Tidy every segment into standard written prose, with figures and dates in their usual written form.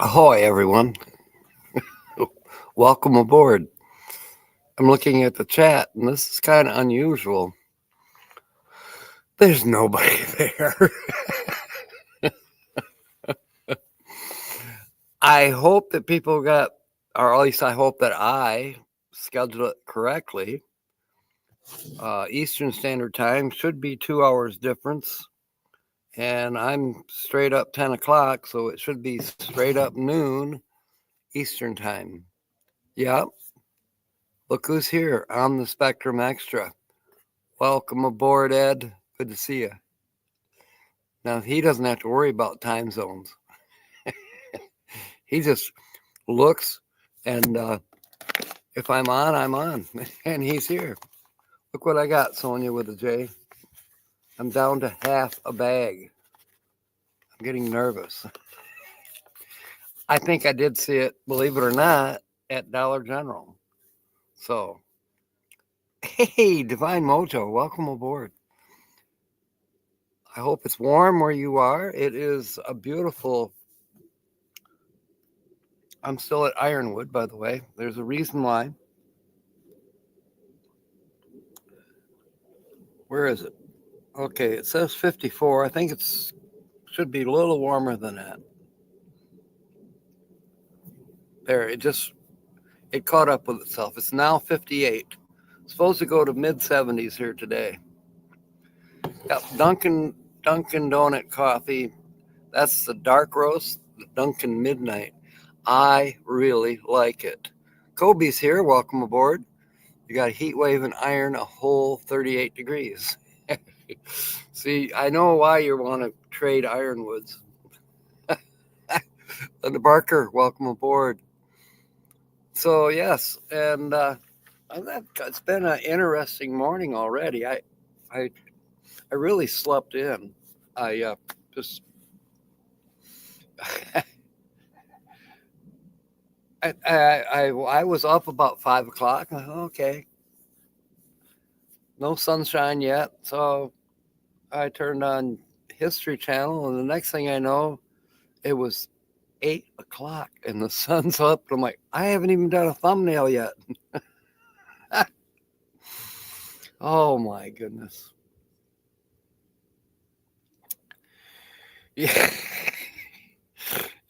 Ahoy, everyone. Welcome aboard. I'm looking at the chat, and this is kind of unusual. There's nobody there. I hope that people got, or at least I hope that I scheduled it correctly. Eastern Standard Time should be 2 hours difference, and I'm straight up 10 o'clock, so it should be straight up noon Eastern Time. Yep. Look who's here on the Spectrum Extra. Welcome aboard, Ed. Good to see you. Now, he doesn't have to worry about time zones. He just looks, and if I'm on, I'm on. And he's here. Look what I got, Sonia with a J. I'm down to half a bag. I'm getting nervous. I think I did see it, believe it or not, at Dollar General. So, hey, Divine Mojo, welcome aboard. I hope it's warm where you are. It is a beautiful. I'm still at Ironwood, by the way. There's a reason why. Where is it? Okay, it says 54. I think it's should be a little warmer than that. There, it caught up with itself. It's now 58. It's supposed to go to mid 70s here today. Got Dunkin' Donut coffee. That's the dark roast, the Dunkin' Midnight. I really like it. Kobe's here. Welcome aboard. You got a heat wave and iron a whole 38 degrees. See, I know why you want to trade ironwoods. Linda Barker, welcome aboard. So yes, and it's been an interesting morning already. I really slept in. I just I was up about 5 o'clock. Okay, no sunshine yet, so I turned on History Channel, and the next thing I know, it was 8 o'clock, and the sun's up. I'm like, I haven't even done a thumbnail yet. Oh my goodness. Yeah.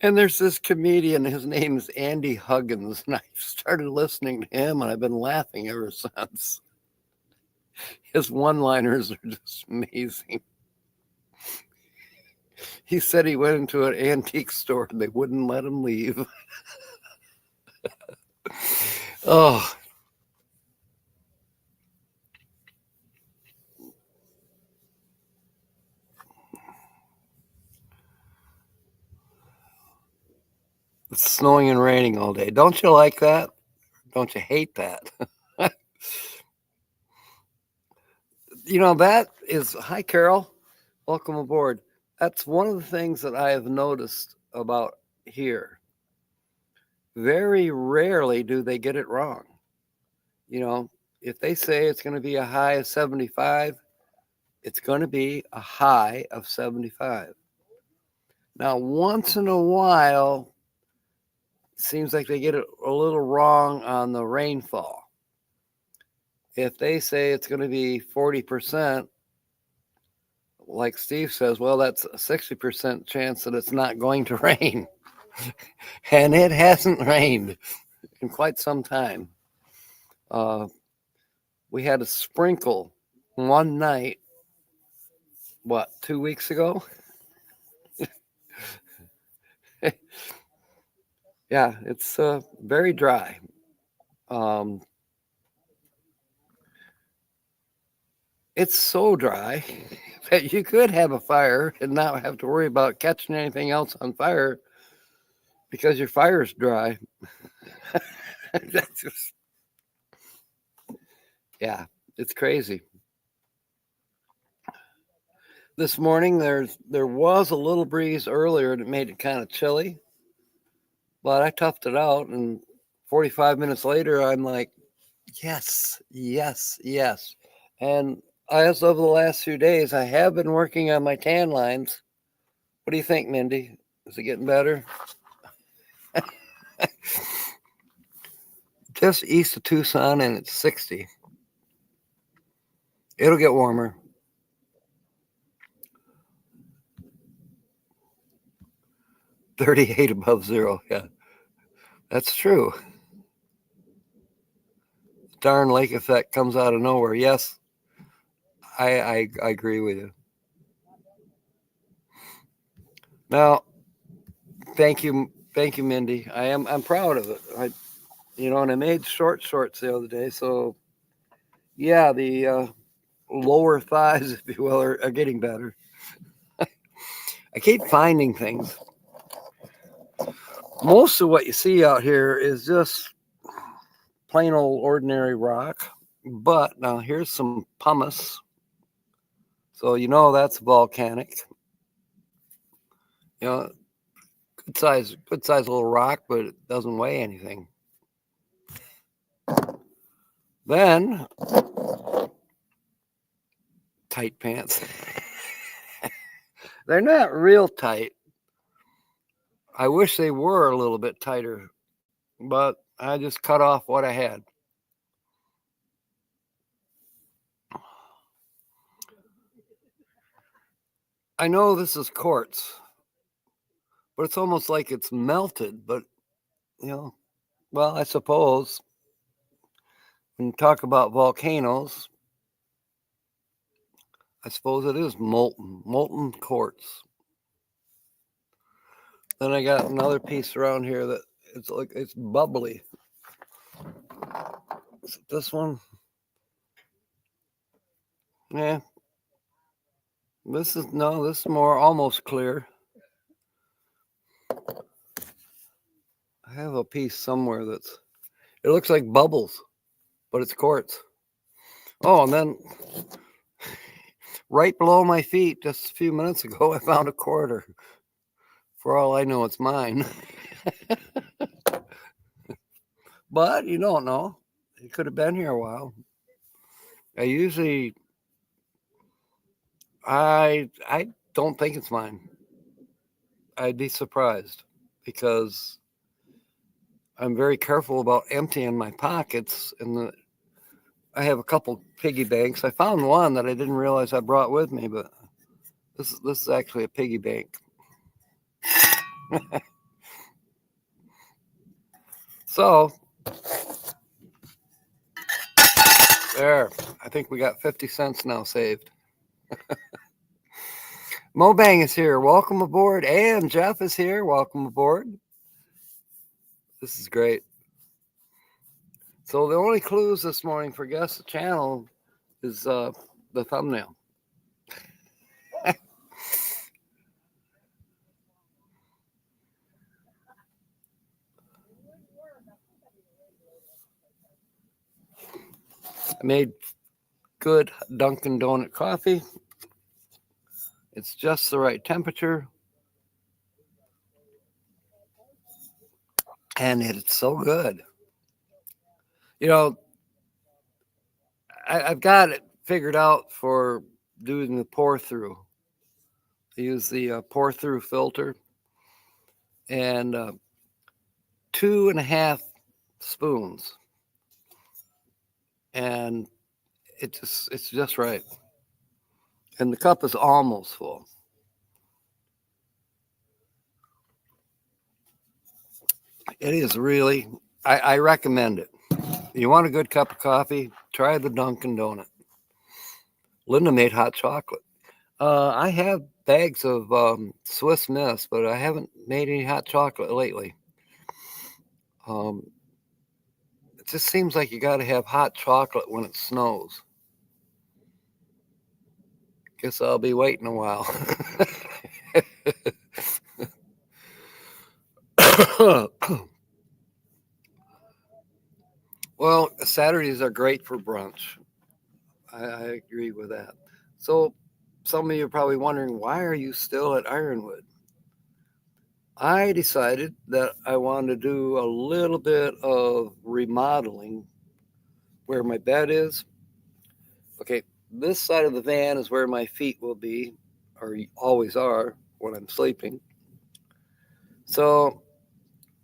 And there's this comedian, his name's Andy Huggins, and I started listening to him, and I've been laughing ever since. His one-liners are just amazing. He said he went into an antique store and they wouldn't let him leave. Oh, it's snowing and raining all day. Don't you like that? Don't you hate that? That is, hi, Carol. Welcome aboard. That's one of the things that I have noticed about here. Very rarely do they get it wrong. If they say it's going to be a high of 75, it's going to be a high of 75. Now, once in a while, it seems like they get it a little wrong on the rainfall. If they say it's going to be 40%, like Steve says, well, that's a 60% chance that it's not going to rain. And it hasn't rained in quite some time. We had a sprinkle one night, 2 weeks ago? Yeah, it's very dry. It's so dry that you could have a fire and not have to worry about catching anything else on fire because your fire's dry. That's just, yeah, it's crazy. This morning there was a little breeze earlier that made it kind of chilly, but I toughed it out, and 45 minutes later I'm like, yes, yes, yes. And as of the last few days, I have been working on my tan lines. What do you think, Mindy? Is it getting better? Just east of Tucson, and it's 60. It'll get warmer. 38 above zero. Yeah, that's true. Darn lake effect comes out of nowhere. Yes, I agree with you. Now, thank you, Mindy. I'm proud of it. And I made shorts the other day. So yeah, the lower thighs, if you will, are getting better. I keep finding things. Most of what you see out here is just plain old ordinary rock. But now here's some pumice. So that's volcanic. You know, good size little rock, but it doesn't weigh anything. Then tight pants. They're not real tight. I wish they were a little bit tighter, but I just cut off what I had. I know this is quartz, but it's almost like it's melted. But, well, I suppose when you talk about volcanoes, I suppose it is molten quartz. Then I got another piece around here that it's bubbly. This one, yeah. This is more almost clear. I have a piece somewhere it looks like bubbles, but it's quartz. Oh, and then right below my feet, just a few minutes ago, I found a quarter. For all I know, it's mine. But you don't know. It could have been here a while. I don't think it's mine. I'd be surprised because I'm very careful about emptying my pockets, and I have a couple piggy banks. I found one that I didn't realize I brought with me, but this is actually a piggy bank. So there, I think we got 50 cents now saved. Mobang is here. Welcome aboard. And Jeff is here. Welcome aboard. This is great. So the only clues this morning for guess the channel is the thumbnail. I made good Dunkin' Donut coffee. It's just the right temperature. And it's so good. I've got it figured out for doing the pour through. I use the pour through filter and 2.5 spoons. And it's just right. And the cup is almost full. It is really, I recommend it. You want a good cup of coffee? Try the Dunkin' Donut. Linda made hot chocolate. I have bags of Swiss Miss, but I haven't made any hot chocolate lately. It just seems like you got to have hot chocolate when it snows. Guess I'll be waiting a while. Well, Saturdays are great for brunch. I agree with that. So some of you are probably wondering, why are you still at Ironwood? I decided that I wanted to do a little bit of remodeling where my bed is. Okay, this side of the van is where my feet will be, or always are when I'm sleeping. So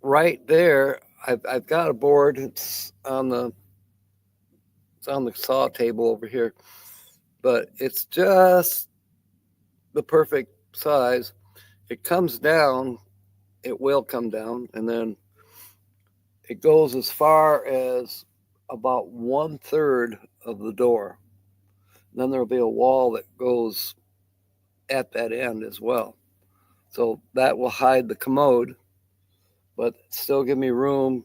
right there, I've got a board. It's on the saw table over here, but it's just the perfect size. It comes down. It will come down, and then it goes as far as about 1/3 of the door. Then there'll be a wall that goes at that end as well. So that will hide the commode, but still give me room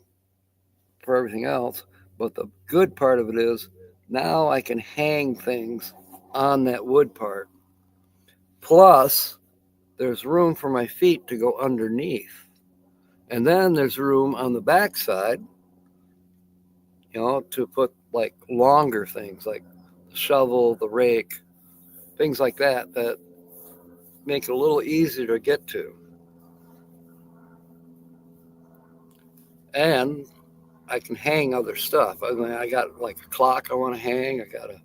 for everything else. But the good part of it is now I can hang things on that wood part. Plus, there's room for my feet to go underneath. And then there's room on the back side, to put like longer things like the shovel, the rake, things like that make it a little easier to get to. And I can hang other stuff. I mean, I got like a clock I want to hang. I got a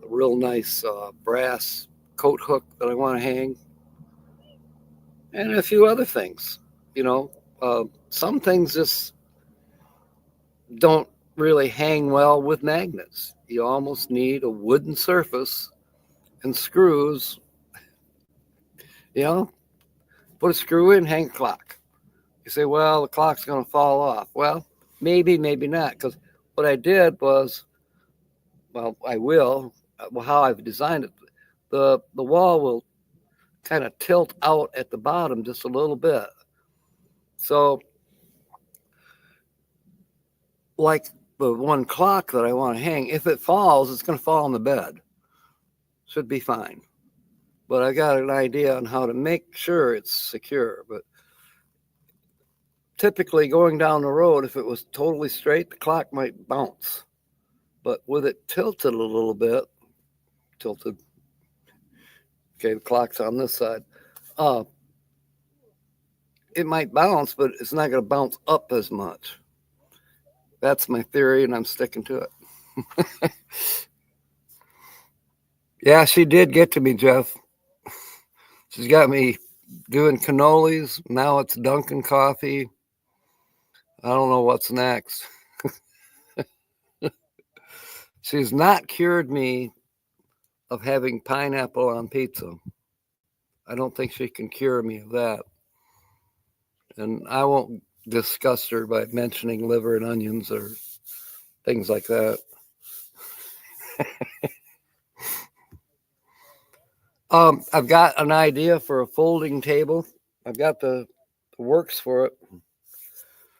real nice brass coat hook that I want to hang, and a few other things. Some things just don't really hang well with magnets. You almost need a wooden surface and screws. You know, put a screw in, hang a clock. You say, well, the clock's going to fall off. Well, maybe, maybe not. Because what I did was, well, I will, how I've designed it, the wall will kind of tilt out at the bottom just a little bit. So, like the one clock that I want to hang, if it falls, it's going to fall on the bed. Should be fine. But I got an idea on how to make sure it's secure. But typically going down the road, if it was totally straight, the clock might bounce. But with it tilted a little bit, okay, the clock's on this side, it might bounce, but it's not going to bounce up as much. That's my theory, and I'm sticking to it. Yeah, she did get to me, Jeff. She's got me doing cannolis. Now it's Dunkin' coffee. I don't know what's next. She's not cured me of having pineapple on pizza. I don't think she can cure me of that. And I won't disgust her by mentioning liver and onions or things like that. I've got an idea for a folding table. I've got the works for it.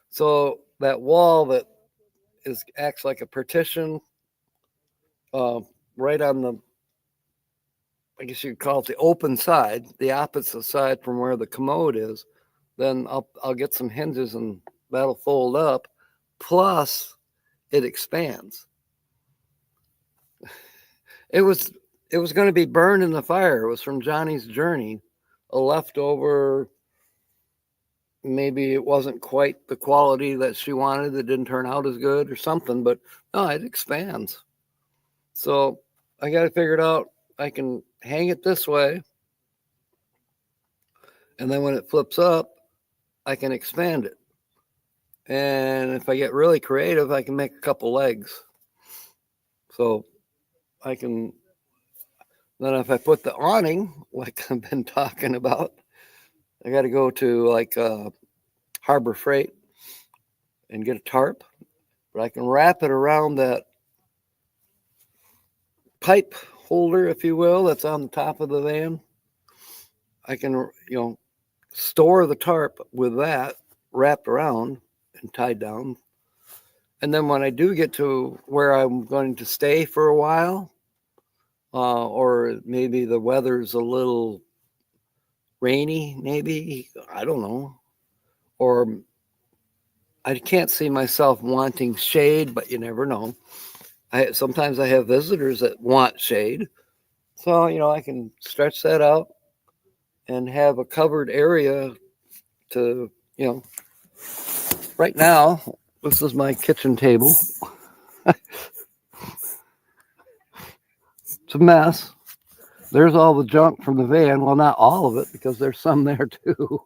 So that wall that acts like a partition, right on the, I guess you'd call it the open side, the opposite side from where the commode is. Then I'll get some hinges and that'll fold up. Plus, it expands. It was going to be burned in the fire. It was from Johnny's Journey, a leftover. Maybe it wasn't quite the quality that she wanted. It didn't turn out as good or something, but no, it expands. So I got to figure it out. I can hang it this way. And then when it flips up, I can expand it. And if I get really creative, I can make a couple legs. So I can, then if I put the awning, like I've been talking about, I got to go to like Harbor Freight and get a tarp, but I can wrap it around that pipe holder, if you will, that's on the top of the van. I can, store the tarp with that wrapped around and tied down. And then when I do get to where I'm going to stay for a while, or maybe the weather's a little rainy, maybe, I don't know, or I can't see myself wanting shade, but you never know. Sometimes I have visitors that want shade. So, I can stretch that out and have a covered area to, right now, this is my kitchen table. It's a mess. There's all the junk from the van. Well, not all of it, because there's some there too.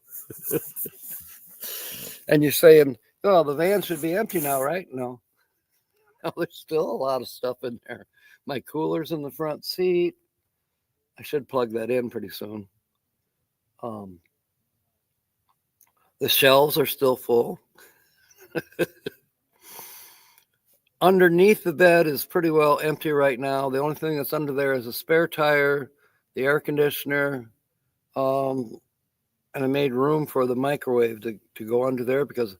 And you're saying, oh, the van should be empty now, right? No. No, there's still a lot of stuff in there. My cooler's in the front seat. I should plug that in pretty soon. Um, the shelves are still full. Underneath the bed is pretty well empty right now. The only thing that's under there is a spare tire, the air conditioner, and I made room for the microwave to go under there because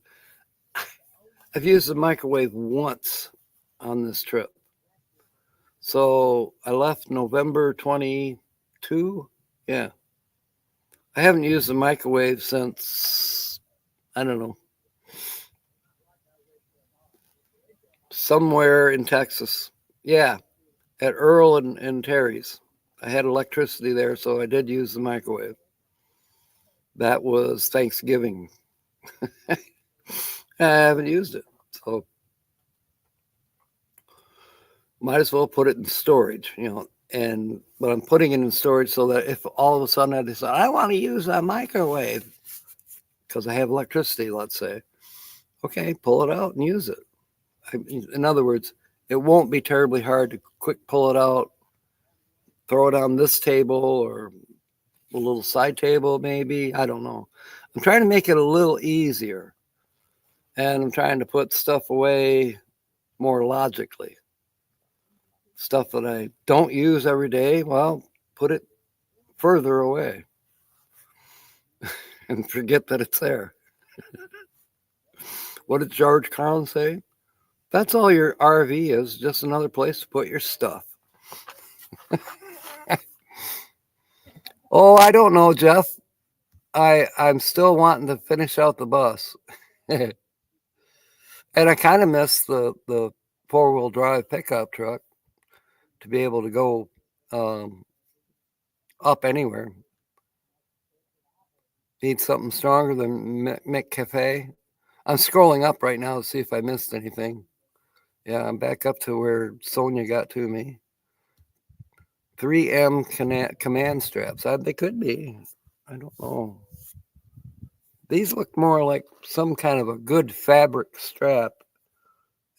I've used the microwave once on this trip. So I left November 22. Yeah. I haven't used the microwave since, I don't know, somewhere in Texas. Yeah, at Earl and Terry's. I had electricity there, so I did use the microwave. That was Thanksgiving. I haven't used it, so might as well put it in storage, but I'm putting it in storage so that if all of a sudden I decide I want to use a microwave because I have electricity, let's say, okay, pull it out and use it. In other words, it won't be terribly hard to quick pull it out, throw it on this table or a little side table, maybe. I don't know. I'm trying to make it a little easier, and I'm trying to put stuff away more logically. Stuff that I don't use every day, well, put it further away and forget that it's there. What did George Carlin say? That's all your RV is, just another place to put your stuff. Oh, I don't know, Jeff. I'm still wanting to finish out the bus. And I kind of miss the four-wheel drive pickup truck to be able to go up anywhere. Need something stronger than McCafe. I'm scrolling up right now to see if I missed anything. Yeah, I'm back up to where Sonia got to me. 3M command straps. They could be. I don't know. These look more like some kind of a good fabric strap.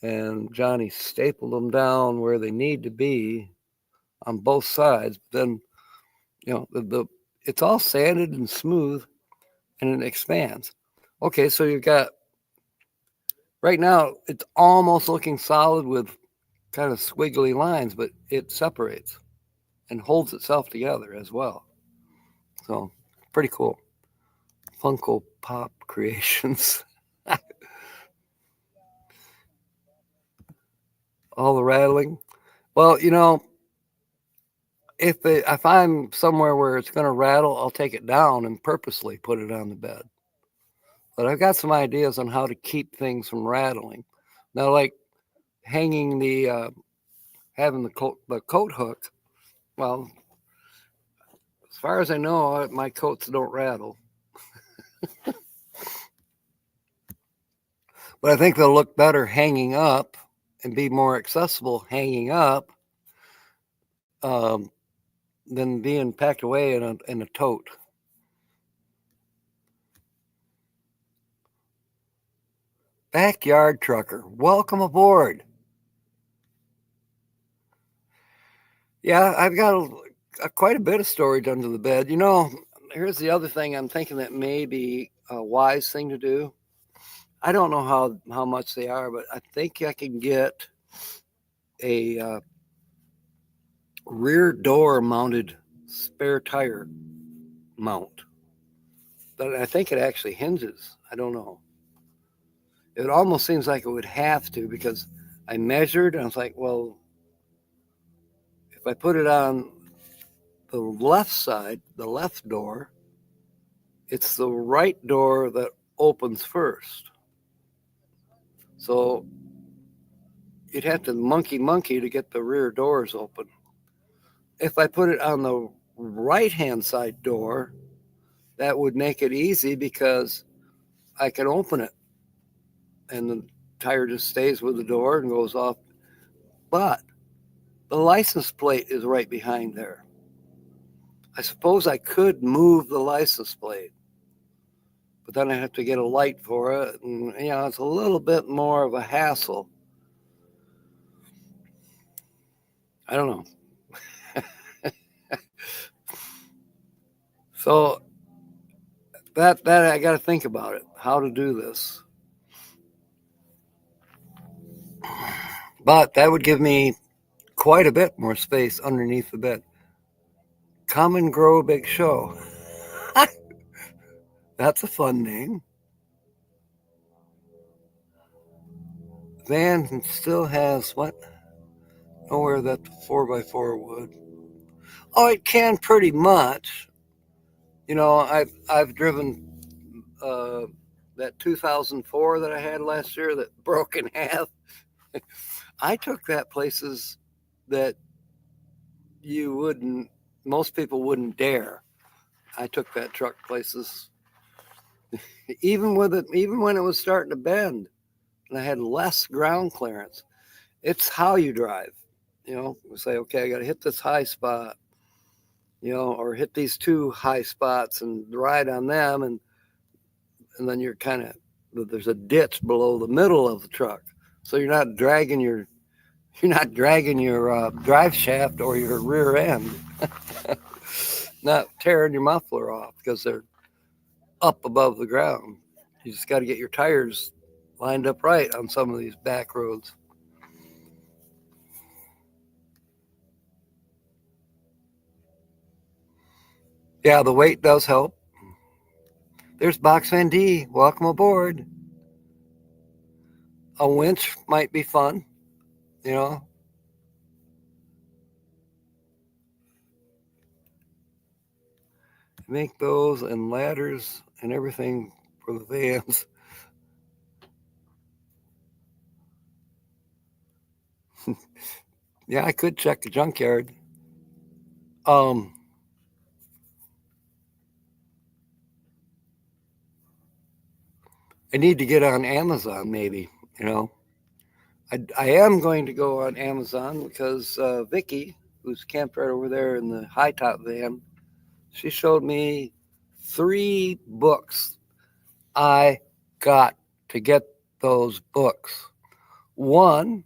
And Johnny stapled them down where they need to be on both sides. Then, it's all sanded and smooth and it expands. Okay, so you've got, right now, it's almost looking solid with kind of squiggly lines, but it separates and holds itself together as well. So, pretty cool. Funko Pop creations. All the rattling. Well, if I'm somewhere where it's going to rattle, I'll take it down and purposely put it on the bed. But I've got some ideas on how to keep things from rattling. Now, like hanging having the coat hook. Well, as far as I know, my coats don't rattle. But I think they'll look better hanging up and be more accessible hanging up than being packed away in a tote. Backyard trucker, welcome aboard. Yeah, I've got quite a bit of storage under the bed. Here's the other thing I'm thinking that may be a wise thing to do. I don't know how much they are, but I think I can get a rear door mounted spare tire mount. But I think it actually hinges. I don't know. It almost seems like it would have to because I measured and I was like, well, if I put it on the left side, the left door, it's the right door that opens first. So you'd have to monkey to get the rear doors open. If I put it on the right-hand side door, that would make it easy because I can open it and the tire just stays with the door and goes off. But the license plate is right behind there. I suppose I could move the license plate, but then I have to get a light for it, and it's a little bit more of a hassle. I don't know. So that I got to think about it, how to do this. But that would give me quite a bit more space underneath the bed. Come and grow a big show. That's a fun name. Van still has what? Nowhere that the 4x4 would. Oh, it can pretty much. I've driven that 2004 that I had last year that broke in half. I took that places that most people wouldn't dare. I took that truck places, even when it was starting to bend, and I had less ground clearance. It's how you drive. We say, okay, I got to hit this high spot, or hit these two high spots and ride on them, and then you're there's a ditch below the middle of the truck, so you're not dragging your drive shaft or your rear end, not tearing your muffler off because they're up above the ground. You just got to get your tires lined up right on some of these back roads. Yeah, the weight does help. There's Box Van D. Welcome aboard. A winch might be fun, you know. Make those and ladders and everything for the vans. Yeah, I could check the junkyard. I need to get on Amazon, maybe. I am going to go on Amazon because Vicky, who's camped right over there in the high top van, she showed me 3 books. I got to get those books. One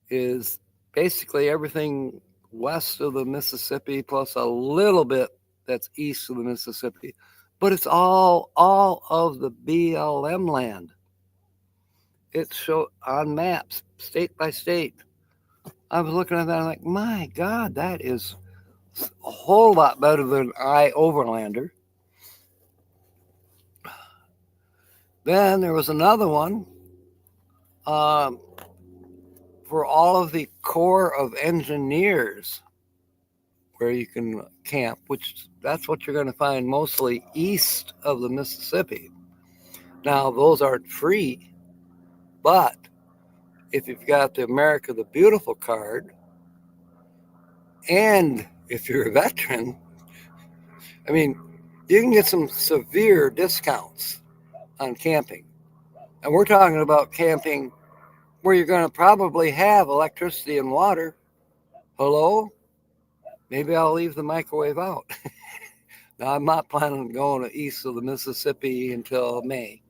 is basically everything west of the Mississippi plus a little bit that's east of the Mississippi, but it's all of the BLM land. It's shown on maps, state by state. I was looking at that, I'm like, my God, that is a whole lot better than Overlander. Then there was another one for all of the Corps of Engineers where you can camp, which that's what you're going to find mostly east of the Mississippi. Now, those aren't free, but if you've got the America the Beautiful card, and if you're a veteran, I mean, you can get some severe discounts on camping. And we're talking about camping where you're going to probably have electricity and water. Hello? Maybe I'll leave the microwave out. Now, I'm not planning on going east of the Mississippi until May.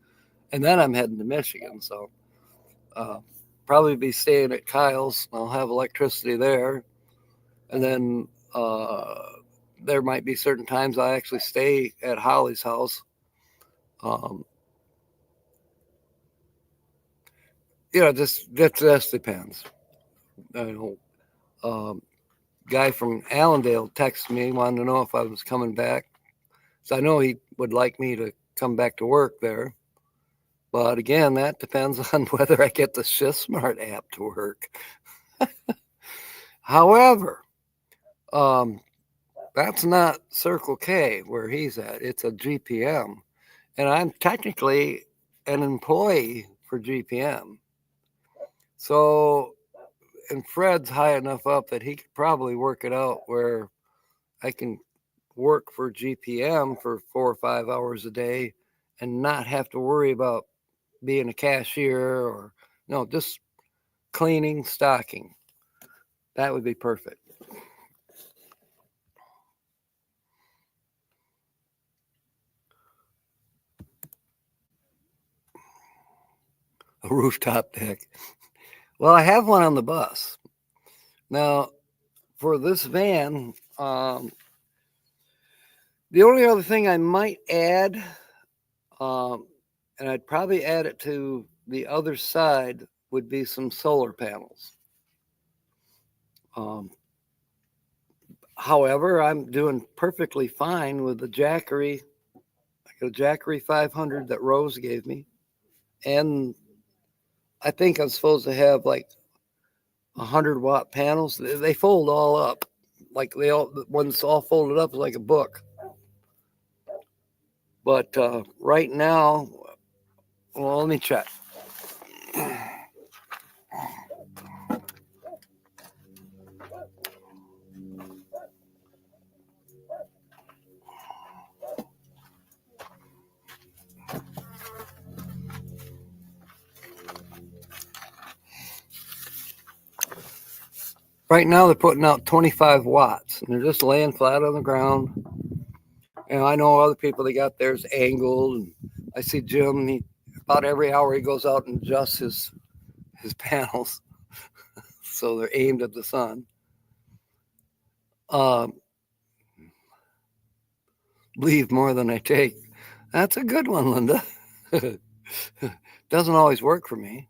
And then I'm heading to Michigan. So probably be staying at Kyle's. I'll have electricity there. And then there might be certain times I actually stay at Holly's house. That just depends. Guy from Allendale texted me, wanted to know if I was coming back. So I know he would like me to come back to work there. But again, that depends on whether I get the ShiftSmart app to work. However, that's not Circle K where he's at. It's a GPM. And I'm technically an employee for GPM. So, and Fred's high enough up that he could probably work it out where I can work for GPM for 4 or 5 hours a day and not have to worry about being a cashier or just cleaning, stocking. That would be perfect. A rooftop deck. Well, I have one on the bus. Now, for this van, the only other thing I might add, and I'd probably add it to the other side, would be some solar panels. However, I'm doing perfectly fine with the Jackery. I got a Jackery 500 that Rose gave me. And I think I'm supposed to have like 100-watt panels. They fold all up. Like when it's all folded up, like a book. But right now, well, let me check. Right now, they're putting out 25 watts, and they're just laying flat on the ground. And I know other people, they got theirs angled. And I see Jim, about every hour he goes out and adjusts his panels so they're aimed at the sun. Leave more than I take. That's a good one, Linda. Doesn't always work for me.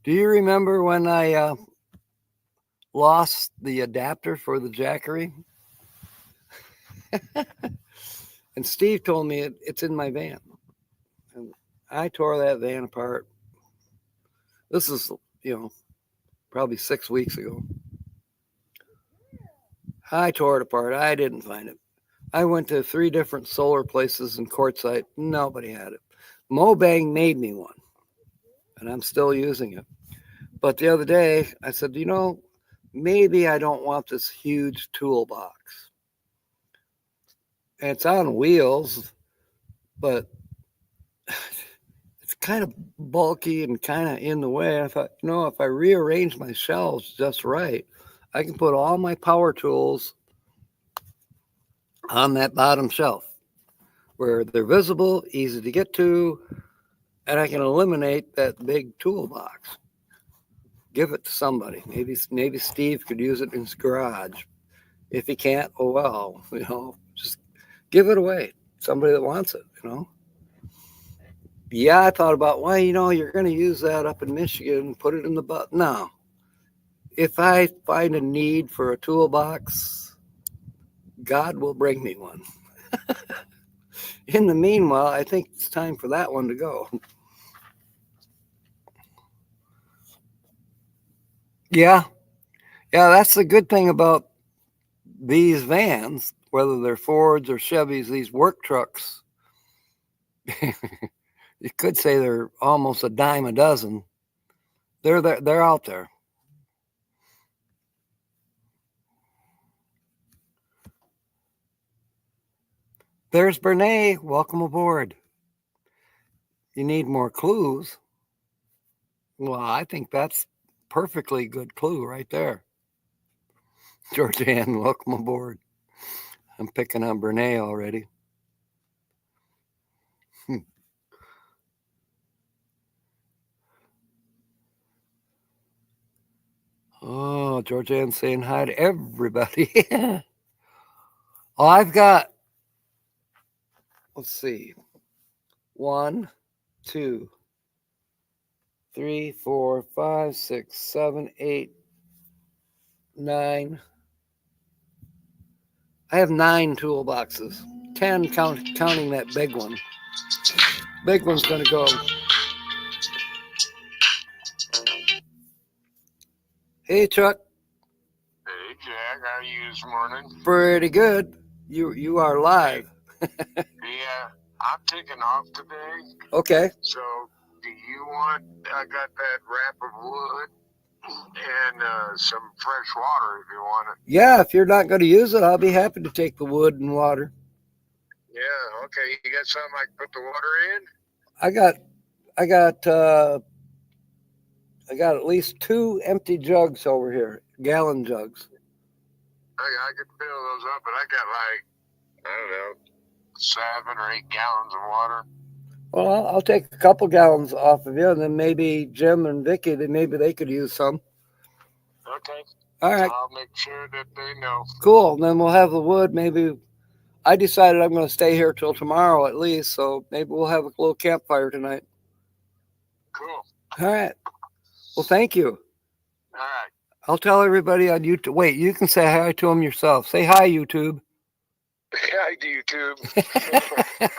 Do you remember when I lost the adapter for the Jackery? And Steve told me it's in my van. And I tore that van apart. This is, probably 6 weeks ago. I tore it apart. I didn't find it. I went to 3 different solar places in Quartzsite. Nobody had it. Mobang made me one, and I'm still using it. But the other day, I said, maybe I don't want this huge toolbox. And it's on wheels, but it's kind of bulky and kind of in the way. I thought, if I rearrange my shelves just right, I can put all my power tools on that bottom shelf where they're visible, easy to get to, and I can eliminate that big toolbox. Give it to somebody. Maybe Steve could use it in his garage. If he can't, oh well, just give it away. Somebody that wants it, Yeah, I thought about, you're going to use that up in Michigan, put it in the butt. No. If I find a need for a toolbox, God will bring me one. In the meanwhile, I think it's time for that one to go. Yeah, that's the good thing about these vans, whether they're Fords or Chevys, these work trucks. You could say they're almost a dime a dozen. They're out there. There's Bernays. Welcome aboard. You need more clues. Well, I think that's perfectly good clue right there. Georgianne, welcome aboard. I'm picking on Bernays already. Oh, Georgianne saying hi to everybody. Oh, I've got, let's see, 1, 2, 3, 4, 5, 6, 7, 8, 9. I have 9 toolboxes. 10 counting that big one. Big one's going to go. Hey, Chuck. Hey, Jack. How are you this morning? Pretty good. You are live. Yeah, I'm taking off today. Okay. So, do you want? I got that wrap of wood and some fresh water if you want it. Yeah, if you're not going to use it, I'll be happy to take the wood and water. Yeah. Okay. You got something I can put the water in? I got at least 2 empty jugs over here, gallon jugs. I could fill those up, but I got like, I don't know, 7 or 8 gallons of water. Well, I'll take a couple gallons off of you, and then maybe Jim and Vicky, maybe they could use some. Okay. All right, I'll make sure that they know. cool. And then we'll have the wood. Maybe I decided I'm going to stay here till tomorrow at least, so maybe we'll have a little campfire tonight. Cool. All right. Well, thank you. All right. I'll tell everybody on YouTube. Wait, you can say hi to them yourself. Say hi, YouTube. Hi, YouTube.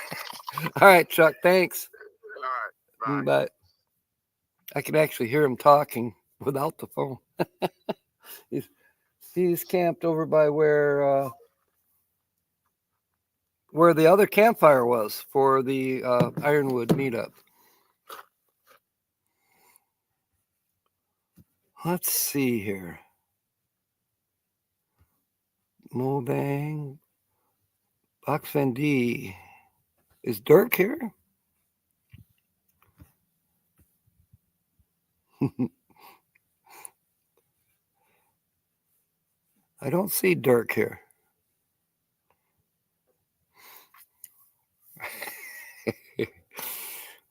All right, Chuck. Thanks. All right. Bye. But I can actually hear him talking without the phone. he's camped over by where the other campfire was for the Ironwood meetup. Let's see here. Mobang. Box Van D. Is Dirk here? I don't see Dirk here.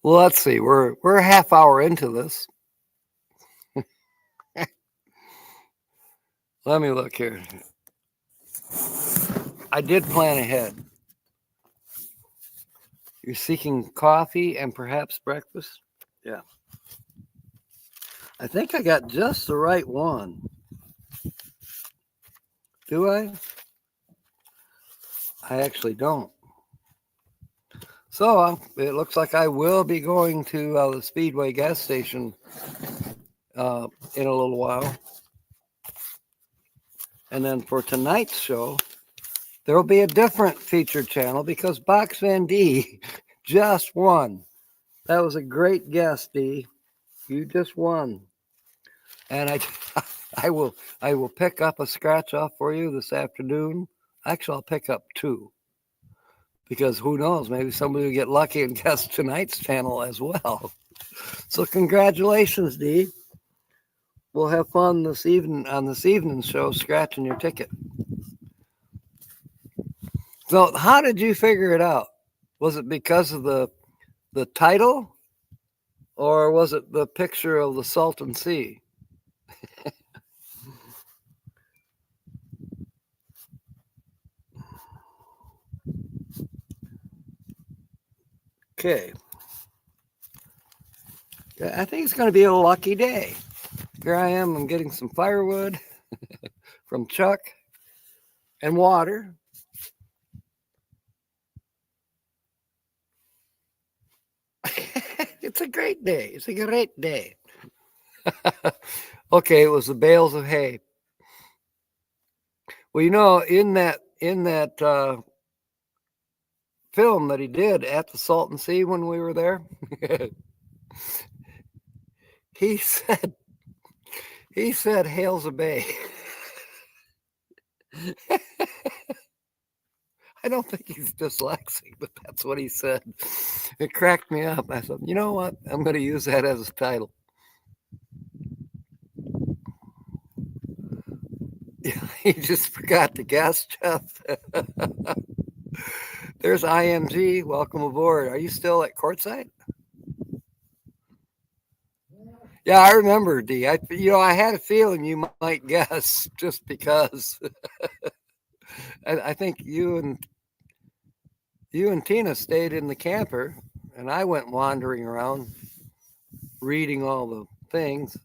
Well, let's see. We're a half hour into this. Let me look here. I did plan ahead. You're seeking coffee and perhaps breakfast? Yeah. I think I got just the right one. Do I? I actually don't. So it looks like I will be going to the Speedway gas station in a little while. And then for tonight's show, there will be a different featured channel because Box Van D just won. That was a great guess, D. You just won. And I will pick up a scratch off for you this afternoon. Actually, I'll pick up two. Because who knows, maybe somebody will get lucky and guess tonight's channel as well. So congratulations, D. We'll have fun this evening on this evening's show, scratching your ticket. So how did you figure it out? Was it because of the title? Or was it the picture of the Salton Sea? Okay. I think it's going to be a lucky day. Here I am. I'm getting some firewood from Chuck and water. It's a great day. It's a great day. Okay, it was the bales of hay. Well, in that film that he did at the Salton Sea when we were there, he said Hales a Bay. I don't think he's dyslexic, but that's what he said. It cracked me up. I said, you know what? I'm going to use that as a title. He just forgot to guess, Jeff. There's IMG. Welcome aboard. Are you still at courtside? Yeah, I remember, D. I had a feeling you might guess just because. I think you and Tina stayed in the camper, and I went wandering around, reading all the things.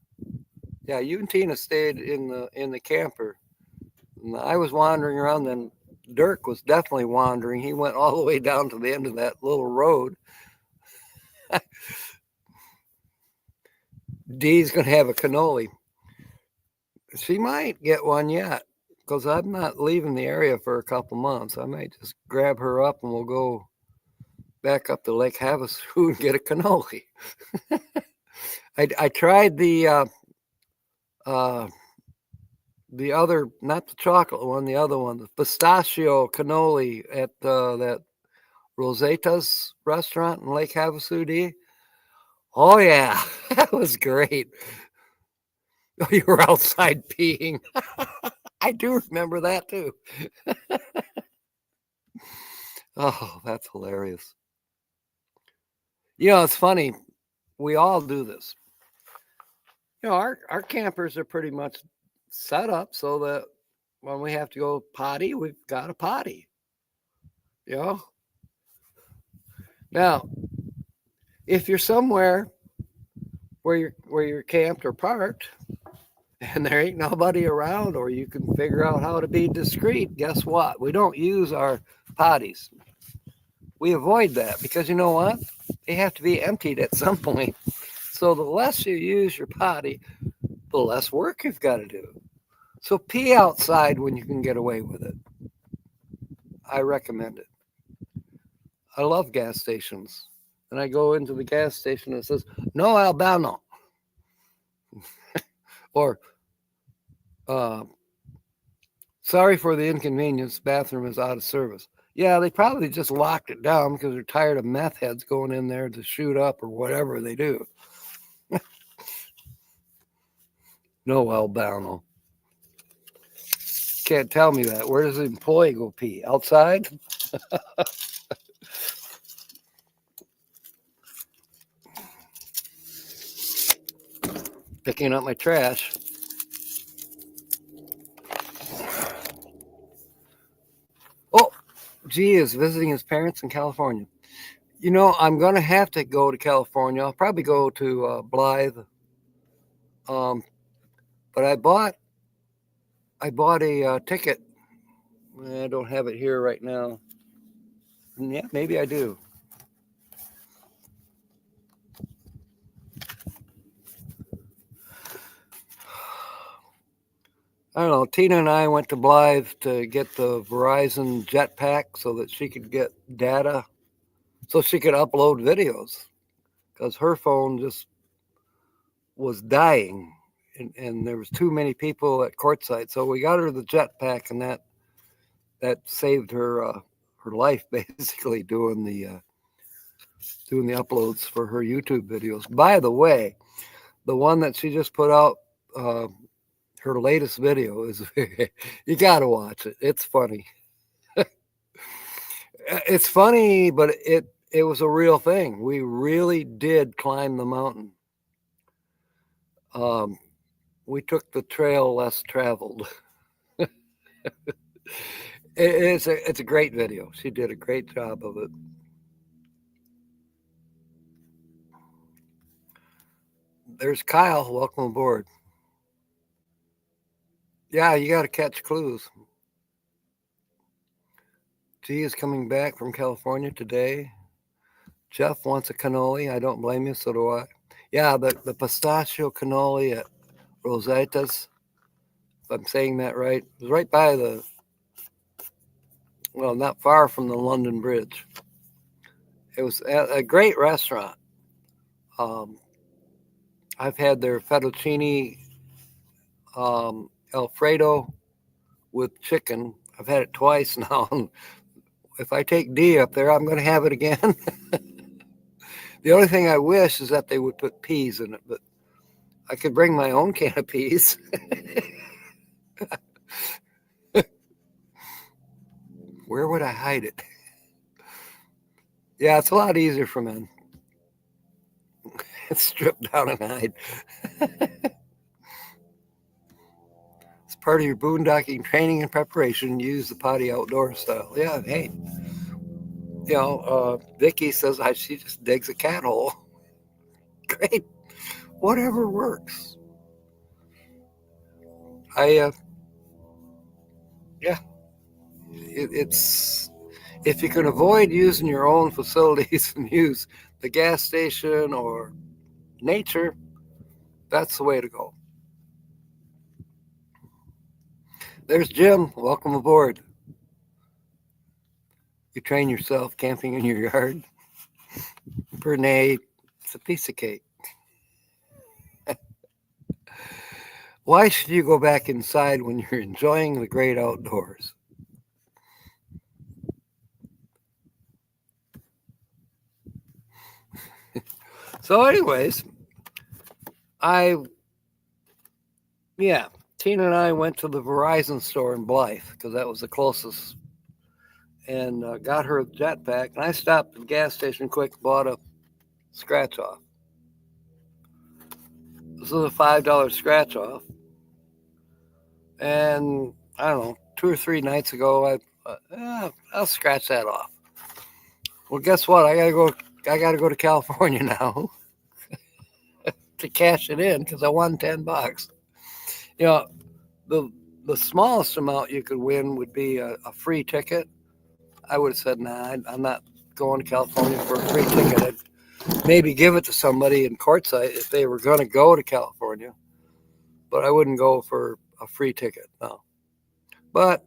Yeah, you and Tina stayed in the camper. And I was wandering around. Then Dirk was definitely wandering. He went all the way down to the end of that little road. Dee's gonna have a cannoli. She might get one yet, because I'm not leaving the area for a couple months. I might just grab her up and we'll go back up to Lake Havasu and get a cannoli. I tried the other, not the chocolate one, the other one, the pistachio cannoli at that Roseta's restaurant in Lake Havasu, D. Oh yeah, that was great. Oh, you were outside peeing. I do remember that too. Oh, that's hilarious. It's funny. We all do this. Our campers are pretty much set up so that when we have to go potty, we've got a potty. You know. Now, if you're somewhere where you're camped or parked, and there ain't nobody around, or you can figure out how to be discreet, guess what? We don't use our potties. We avoid that because you know what? They have to be emptied at some point. So the less you use your potty, the less work you've got to do. So pee outside when you can get away with it. I recommend it. I love gas stations. And I go into the gas station and it says, no albano. Or, uh, sorry for the inconvenience, bathroom is out of service. Yeah, they probably just locked it down because they're tired of meth heads going in there to shoot up or whatever they do. No albano. Can't tell me that. Where does the employee go pee? Outside? Picking up my trash. Oh, G is visiting his parents in California. I'm going to have to go to California. I'll probably go to Blythe. Um, but I bought a ticket. I don't have it here right now. Yeah, maybe I do. I don't know. Tina and I went to Blythe to get the Verizon jetpack so that she could get data, so she could upload videos because her phone just was dying, and there was too many people at courtside. So we got her the jetpack, and that saved her life basically doing the uploads for her YouTube videos. By the way, the one that she just put out, uh, her latest video is you got to watch it. It's funny. It's funny, but it was a real thing. We really did climb the mountain. Um, we took the trail less traveled. It's a great video. She did a great job of it. There's Kyle. Welcome aboard. Yeah, you got to catch clues. G is coming back from California today. Jeff wants a cannoli. I don't blame you. So do I. Yeah, the pistachio cannoli at Rosetta's, if I'm saying that right, it was right by not far from the London Bridge. It was a great restaurant. Um, I've had their fettuccine Alfredo with chicken. I've had it twice now. If I take D up there, I'm going to have it again. The only thing I wish is that they would put peas in it, but I could bring my own can of peas. Where would I hide it? Yeah, it's a lot easier for men. Strip down and hide. It's part of your boondocking training and preparation. Use the potty outdoor style. Yeah, hey, Vicky says she just digs a cat hole. Great, whatever works. Yeah, it's if you can avoid using your own facilities and use the gas station or nature, that's the way to go. There's Jim. Welcome aboard. You train yourself camping in your yard. Bernay, it's a piece of cake. Why should you go back inside when you're enjoying the great outdoors? So, anyways, I, yeah, Tina and I went to the Verizon store in Blythe because that was the closest, and got her a jetpack. And I stopped at the gas station quick, bought a scratch off. This is a $5 scratch off. And I don't know, 2 or 3 nights ago, I'll scratch that off. Well, guess what? I gotta go to California now to cash it in because I won $10. You know, the the smallest amount you could win would be a free ticket. I would have said, nah, I'm not going to California for a free ticket. I'd maybe give it to somebody in Quartzsite if they were going to go to California, but I wouldn't go for a free ticket. No. But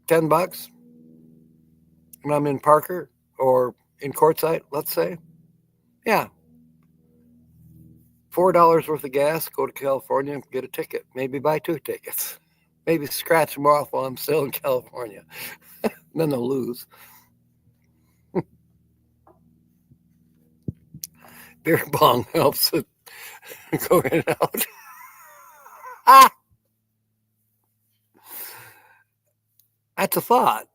$10, and I'm in Parker or in Quartzsite, let's say, yeah, $4 worth of gas, go to California, get a ticket, maybe buy 2 tickets, maybe scratch them off while I'm still in California. Then they'll lose. Beer bong helps it go in and out. That's a thought.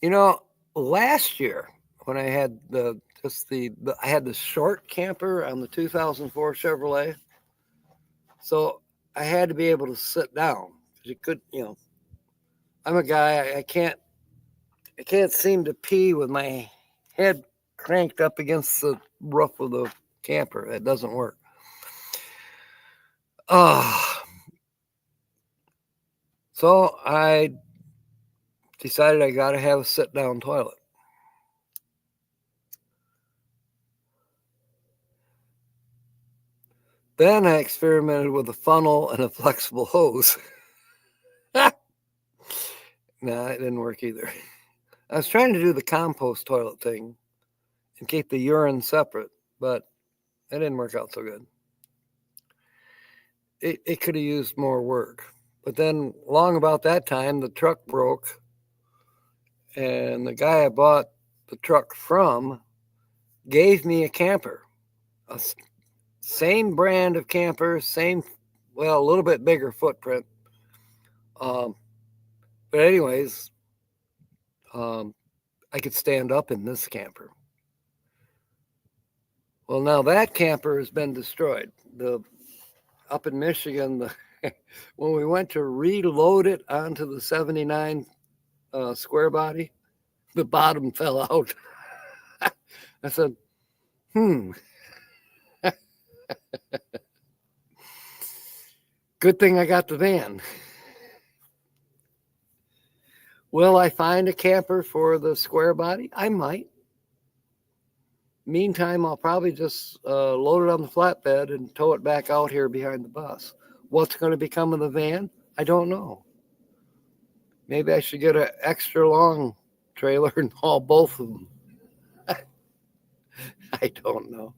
You know, last year when I had I had the short camper on the 2004 Chevrolet, so I had to be able to sit down. You could, I'm a guy I can't seem to pee with my head cranked up against the roof of the camper. It doesn't work. So I decided I got to have a sit down toilet. Then I experimented with a funnel and a flexible hose. Nah, it didn't work either. I was trying to do the compost toilet thing and keep the urine separate, but it didn't work out so good. It could have used more work. But then, long about that time, the truck broke, and the guy I bought the truck from gave me a camper. Same brand of camper, a little bit bigger footprint. But anyways, I could stand up in this camper. Well, now that camper has been destroyed. Up in Michigan, when we went to reload it onto the 79 square body, the bottom fell out. I said, good thing I got the van. Will I find a camper for the square body? I might. Meantime, I'll probably just load it on the flatbed and tow it back out here behind the bus. What's going to become of the van? I don't know. Maybe I should get an extra long trailer and haul both of them. I don't know.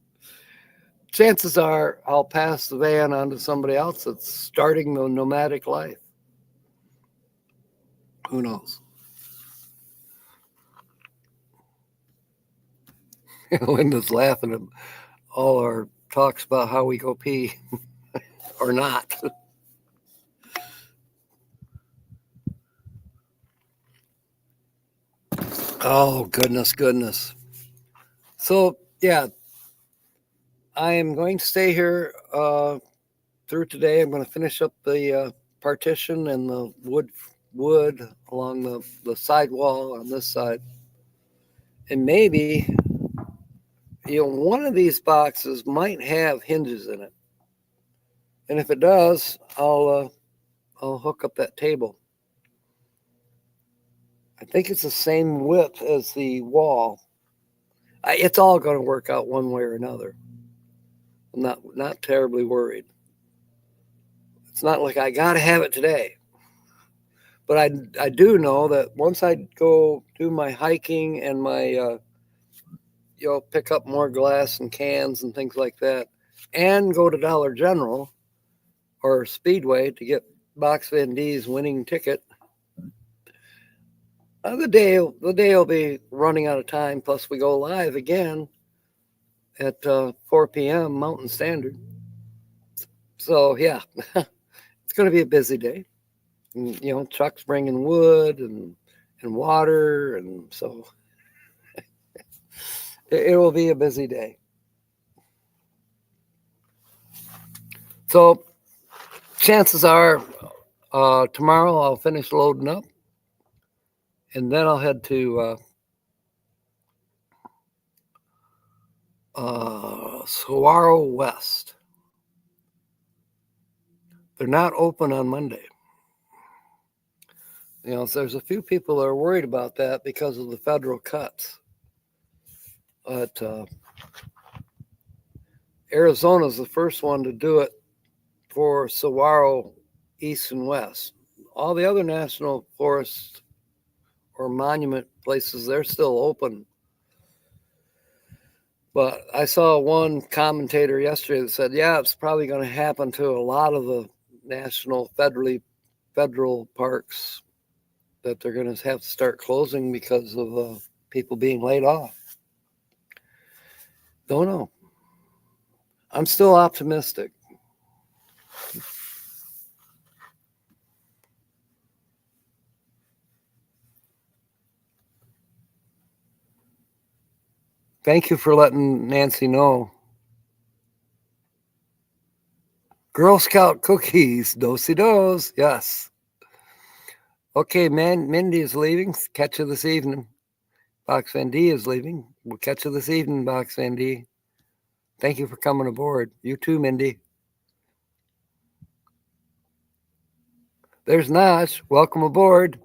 Chances are I'll pass the van on to somebody else that's starting the nomadic life. Who knows? Linda's laughing at all our talks about how we go pee or not. Oh, goodness. So, yeah, I am going to stay here through today. I'm going to finish up the partition and the wood along the side wall on this side. And maybe, one of these boxes might have hinges in it. And if it does, I'll hook up that table. I think it's the same width as the wall. It's all going to work out one way or another. I'm not terribly worried. It's not like I got to have it today. But I do know that once I go do my hiking and my pick up more glass and cans and things like that, and go to Dollar General or Speedway to get Box Van D's winning ticket, the day will be running out of time. Plus, we go live again at 4 p.m. Mountain Standard. So yeah, it's going to be a busy day. And, trucks bringing wood and water, and so It will be a busy day. So chances are tomorrow I'll finish loading up, and then I'll head to Saguaro West. They're not open on Monday. So there's a few people that are worried about that because of the federal cuts. But Arizona's the first one to do it for saguaro east and west. All the other national forests or monument places, they're still open. But I saw one commentator yesterday that said, yeah, it's probably going to happen to a lot of the national federal parks, that they're going to have to start closing because of people being laid off. Don't know. I'm still optimistic. Thank you for letting Nancy know. Girl Scout cookies, do-si-dos, yes. Okay, man, Mindy is leaving. Catch you this evening. Box Van D is leaving. We'll catch you this evening, Box Van D. Thank you for coming aboard. You too, Mindy. There's Nash. Welcome aboard.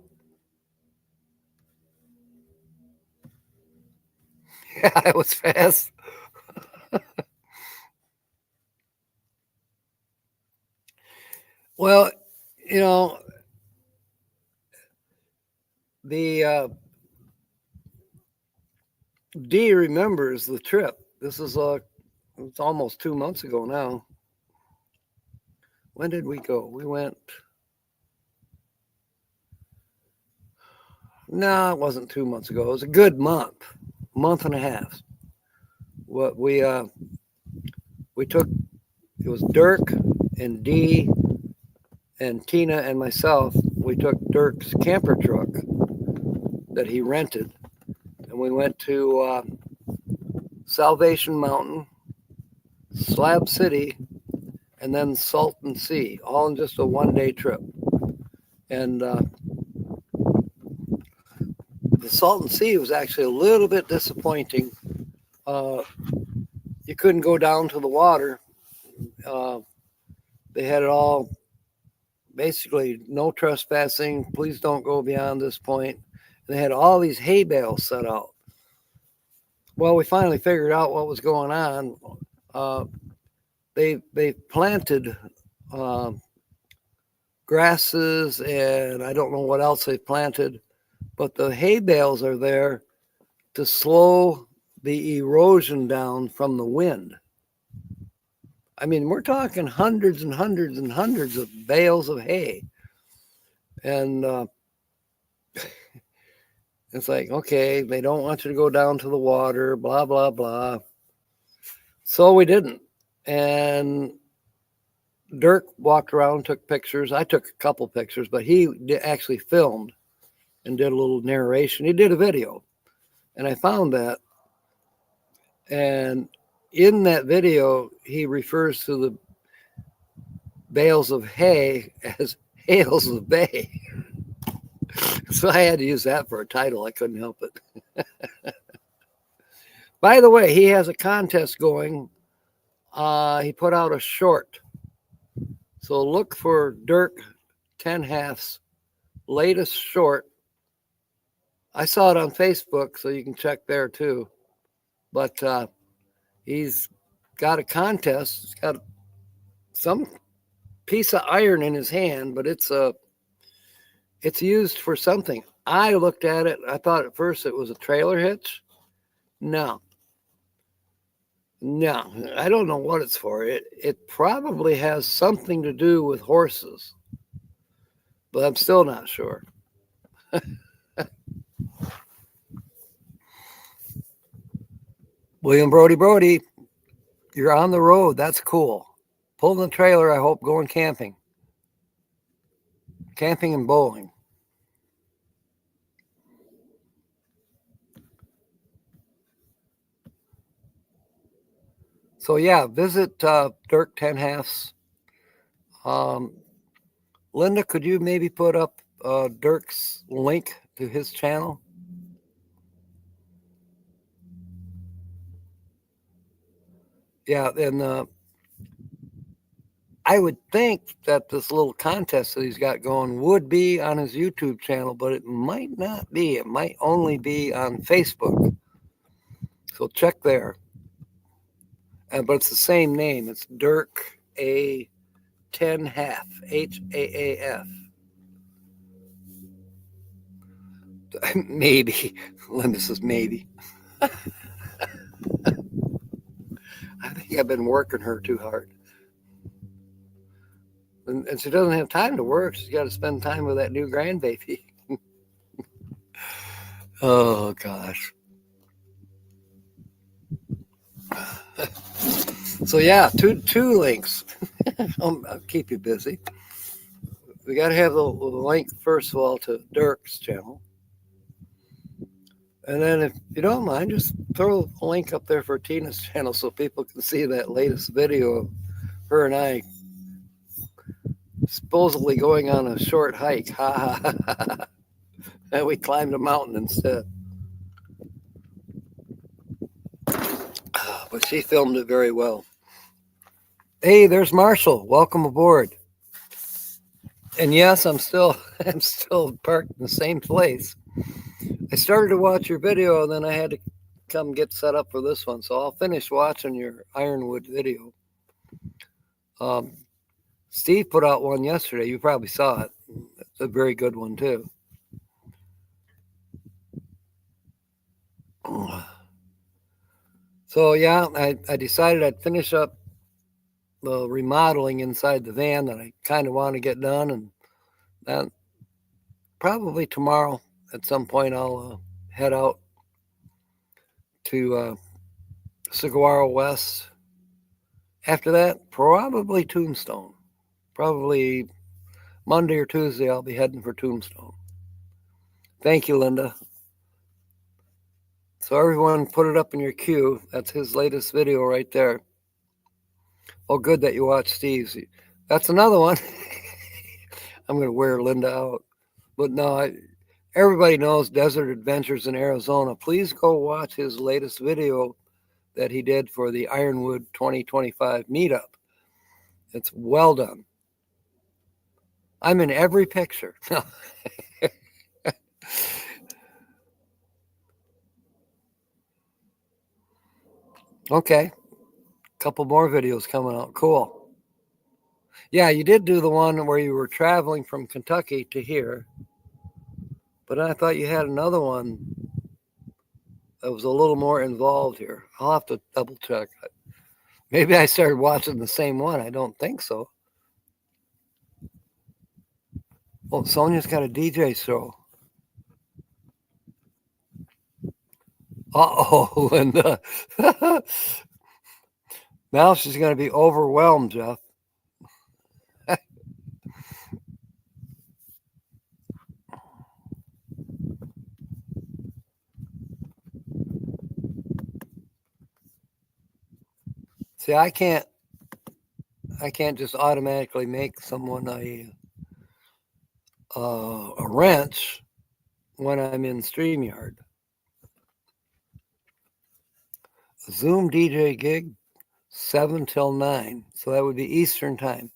Yeah, it was fast. Well, you know, the D remembers the trip. This is it's almost 2 months ago now. When did we go? We went. No, it wasn't 2 months ago. It was a good month and a half. What we took, it was Dirk and Dee and Tina and myself. We took Dirk's camper truck that he rented, and we went to Salvation Mountain, Slab City, and then Salton Sea, all in just a 1-day trip. And the Salton Sea was actually a little bit disappointing. You couldn't go down to the water. They had it all basically no trespassing. Please don't go beyond this point. And they had all these hay bales set out. Well, we finally figured out what was going on. They planted grasses, and I don't know what else they planted, but the hay bales are there to slow the erosion down from the wind. I mean, we're talking hundreds and hundreds and hundreds of bales of hay. And it's like, okay, they don't want you to go down to the water, blah, blah, blah. So we didn't. And Dirk walked around, took pictures. I took a couple pictures, but he actually filmed and did a little narration. He did a video. And I found that. And in that video, he refers to the bales of hay as Hales of Bay. So I had to use that for a title. I couldn't help it. By the way, he has a contest going. He put out a short. So look for Dirk 10 Half's latest short. I saw it on Facebook, so you can check there too. But he's got a contest. He's got some piece of iron in his hand, but it's used for something. I looked at it. I thought at first it was a trailer hitch. No, I don't know what it's for. It probably has something to do with horses, but I'm still not sure. William Brody, you're on the road. That's cool. Pulling the trailer, I hope, going camping. Camping and bowling. So yeah, visit Dirk Ten Half's. Um, Linda, could you maybe put up Dirk's link to his channel? Yeah, and I would think that this little contest that he's got going would be on his YouTube channel, but it might not be. It might only be on Facebook. So check there. But it's the same name. It's Dirk A 10 Half, HAAF. Maybe. Linda says maybe. I think I've been working her too hard. And she doesn't have time to work. She's got to spend time with that new grandbaby. Oh, gosh. So, yeah, two links. I'll keep you busy. We got to have the link, first of all, to Dirk's channel. And then, if you don't mind, just throw a link up there for Tina's channel so people can see that latest video of her and I supposedly going on a short hike. Ha ha ha ha. And we climbed a mountain instead. But she filmed it very well. Hey, there's Marshall. Welcome aboard. And yes, I'm still parked in the same place. I started to watch your video, and then I had to come get set up for this one. So I'll finish watching your Ironwood video. Steve put out one yesterday. You probably saw it. It's a very good one too. So yeah, I decided I'd finish up the remodeling inside the van that I kind of want to get done, and then probably tomorrow at some point I'll head out to Saguaro West. After that, probably Tombstone. Probably Monday or Tuesday I'll be heading for Tombstone. Thank you, Linda. So everyone put it up in your queue. That's his latest video right there. Oh, good that you watched Steve's. That's another one. I'm going to wear Linda out. But no, everybody knows Desert Adventures in Arizona. Please go watch his latest video that he did for the Ironwood 2025 meetup. It's well done. I'm in every picture. Okay. Couple more videos coming out. Cool. Yeah, you did do the one where you were traveling from Kentucky to here. But I thought you had another one that was a little more involved here. I'll have to double check. Maybe I started watching the same one. I don't think so. Well, Sonia's got a DJ show. Uh-oh, Linda. Now she's going to be overwhelmed, Jeff. See, I can't just automatically make someone a wrench when I'm in StreamYard. Zoom DJ gig, 7 till 9. So that would be Eastern time.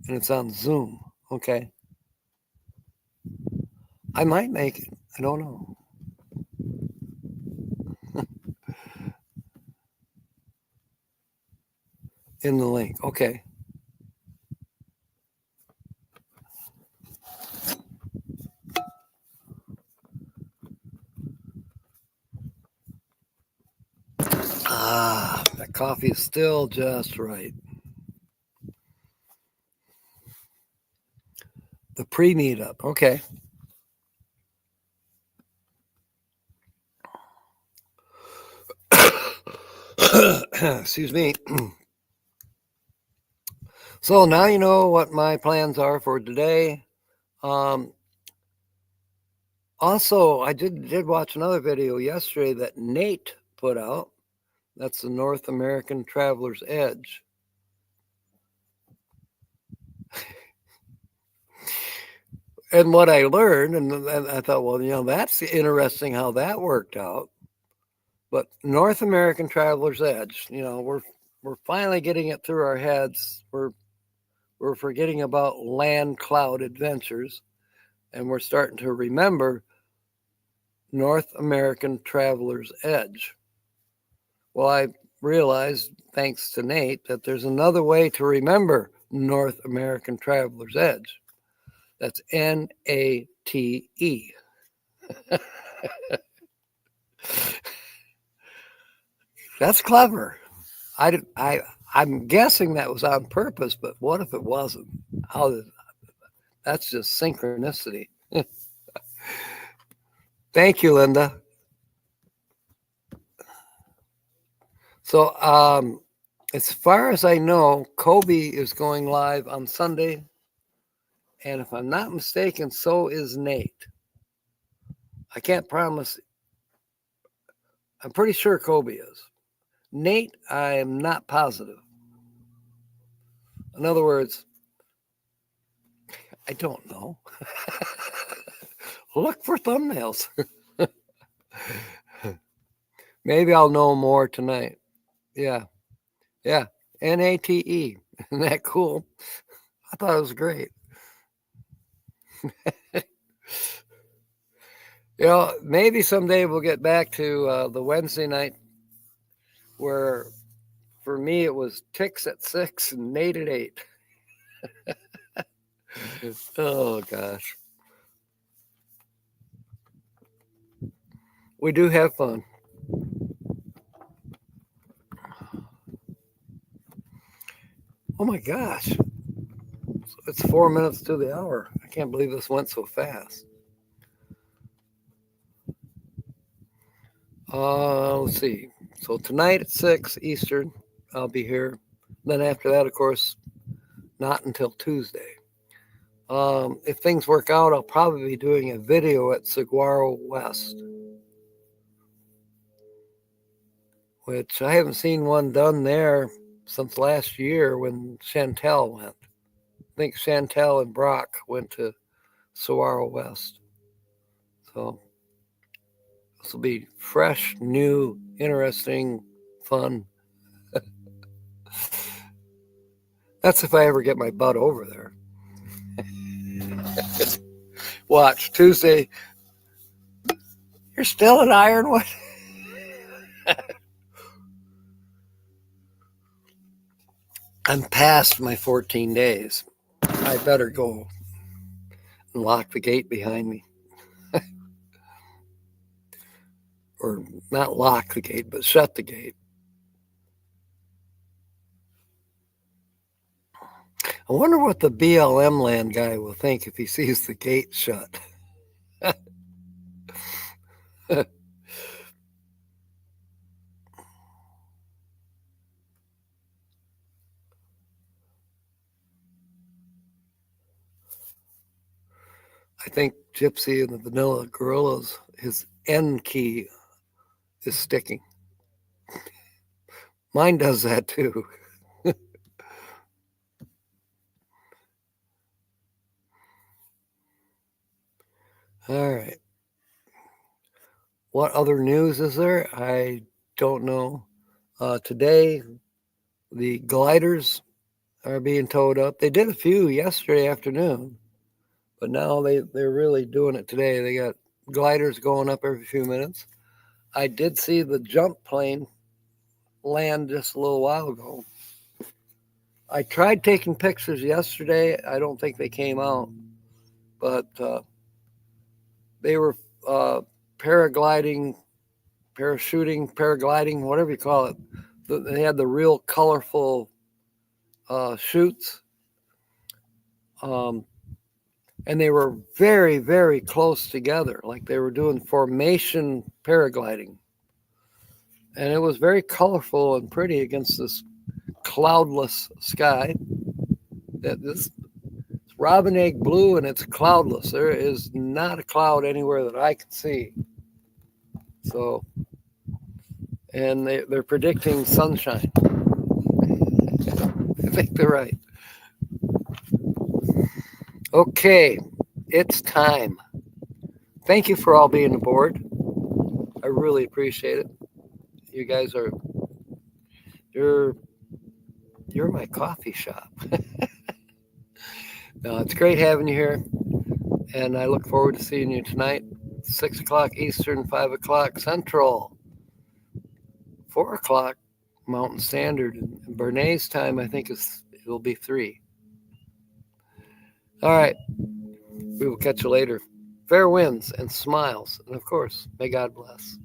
And it's on Zoom. Okay. I might make it. I don't know. In the link. Okay. Ah, that coffee is still just right. The pre-meetup. Okay. Excuse me. So now you know what my plans are for today. Also, I did watch another video yesterday that Nate put out That's the North American Traveler's Edge. And what I learned, and I thought, well, that's interesting how that worked out. But North American Traveler's Edge, we're finally getting it through our heads. We're forgetting about land cloud adventures, and we're starting to remember North American Traveler's Edge. Well, I realized, thanks to Nate, that there's another way to remember North American Traveler's Edge. That's NATE. That's clever. I'm guessing that was on purpose, but what if it wasn't? That's just synchronicity. Thank you, Linda. So, as far as I know, Kobe is going live on Sunday. And if I'm not mistaken, so is Nate. I can't promise. I'm pretty sure Kobe is. Nate, I am not positive. In other words, I don't know. Look for thumbnails. Maybe I'll know more tonight. Yeah. Yeah. NATE. Isn't that cool? I thought it was great. Maybe someday we'll get back to the Wednesday night where for me it was Ticks at 6 and Nate at 8. Oh, gosh. We do have fun. Oh, my gosh. It's 4 minutes to the hour. I can't believe this went so fast. Let's see. So tonight at 6 Eastern, I'll be here. Then after that, of course, not until Tuesday. If things work out, I'll probably be doing a video at Saguaro West, which I haven't seen one done there since last year when Chantel went. I think Chantel and Brock went to Saguaro West. So this will be fresh, new, interesting, fun. That's if I ever get my butt over there. Watch, Tuesday. You're still in Ironwood? I'm past my 14 days. I better go and lock the gate behind me. Or not lock the gate, but shut the gate. I wonder what the BLM land guy will think if he sees the gate shut. I think Gypsy and the Vanilla Gorillas, his N key is sticking. Mine does that too. All right. What other news is there? I don't know. Today, the gliders are being towed up. They did a few yesterday afternoon, but now they're really doing it today. They got gliders going up every few minutes. I did see the jump plane land just a little while ago. I tried taking pictures yesterday. I don't think they came out, but they were paragliding, parachuting, paragliding, whatever you call it. They had the real colorful chutes. And they were very, very close together, like they were doing formation paragliding. And it was very colorful and pretty against this cloudless sky. This robin egg blue, and it's cloudless. There is not a cloud anywhere that I can see. So and they're predicting sunshine. I think they're right. Okay, it's time. Thank you for all being aboard. I really appreciate it. You guys are you're you're my coffee shop. No, it's great having you here, and I look forward to seeing you tonight, 6 o'clock Eastern, 5 o'clock Central, 4 o'clock Mountain Standard, and Bernays time I think it'll be 3. All right, we will catch you later. Fair winds and smiles, and of course, may God bless.